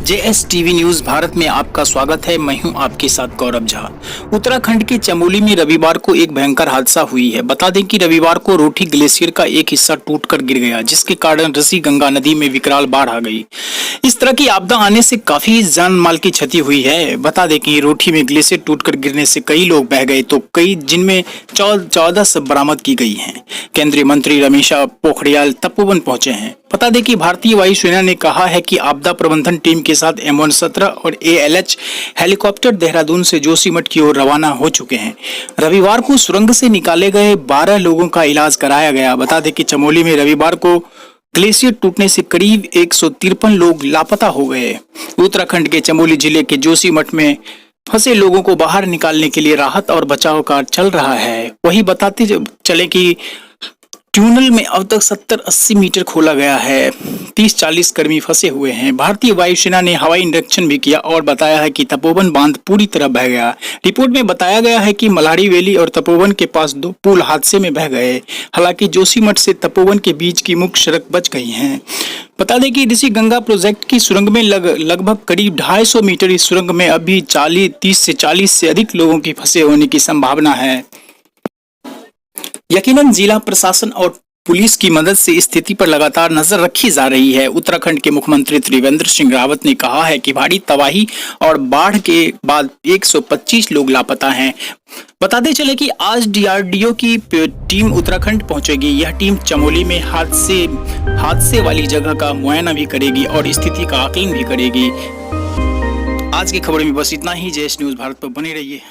JSTV news Bharat में आपका स्वागत है। मैं हूं आपके साथ गौरव झा। उत्तराखंड के चमोली में रविवार को एक भयंकर हादसा हुई है। बता दें कि रविवार को रोठी ग्लेशियर का एक हिस्सा टूटकर गिर गया, जिसके कारण ऋषि गंगा नदी में विकराल बाढ़ आ गई। इस तरह की आपदा आने से काफी जान माल की क्षति हुई है। बता दें कि रोठी में ग्लेशियर टूटकर गिरने से कई लोग बह गए, तो कई जिनमें 14 सब बरामद की गई हैं। केंद्रीय मंत्री रमेश पोखरियाल तपोवन पहुंचे हैं। बता दें कि भारतीय वायुसेना ने कहा है कि आपदा प्रबंधन टीम के साथ M117 और ALH हेलीकॉप्टर देहरादून से जोशीमठ की ओर रवाना हो चुके हैं। रविवार को सुरंग से निकाले गए 12 लोगों का इलाज कराया गया। बता दें कि चमोली में रविवार को ग्लेशियर टूटने से करीब 153 लोग लापता हो गए। उत्तराखंड के चमोली जिले के जोशीमठ में फंसे लोगों को बाहर निकालने के लिए राहत और बचाव कार्य चल रहा है। वही बताते चले कि ट्यूनल में अब तक 70-80 मीटर खोला गया है। 30-40 कर्मी फंसे हुए हैं। भारतीय वायुसेना ने हवाई निरीक्षण भी किया और बताया है कि तपोवन बांध पूरी तरह बह गया। रिपोर्ट में बताया गया है कि मल्हारी वैली और तपोवन के पास 2 पुल हादसे में बह गए। हालांकि जोशीमठ से तपोवन के बीच की मुख्य सड़क बच गई है। बता दें कि ऋषि गंगा प्रोजेक्ट की सुरंग में लगभग करीब 250 मीटर इस सुरंग में अभी 30 से 40 से अधिक लोगों की फंसे होने की संभावना है। यकीनन जिला प्रशासन और पुलिस की मदद से स्थिति पर लगातार नजर रखी जा रही है। उत्तराखंड के मुख्यमंत्री त्रिवेंद्र सिंह रावत ने कहा है कि भारी तबाही और बाढ़ के बाद 125 लोग लापता हैं। बताते चले कि आज DRDO की टीम उत्तराखंड पहुंचेगी। यह टीम चमोली में हादसे वाली जगह का मुआयना भी करेगी और स्थिति का आकलन भी करेगी। आज की खबरों में बस इतना ही। JS न्यूज भारत पर बने रहिए।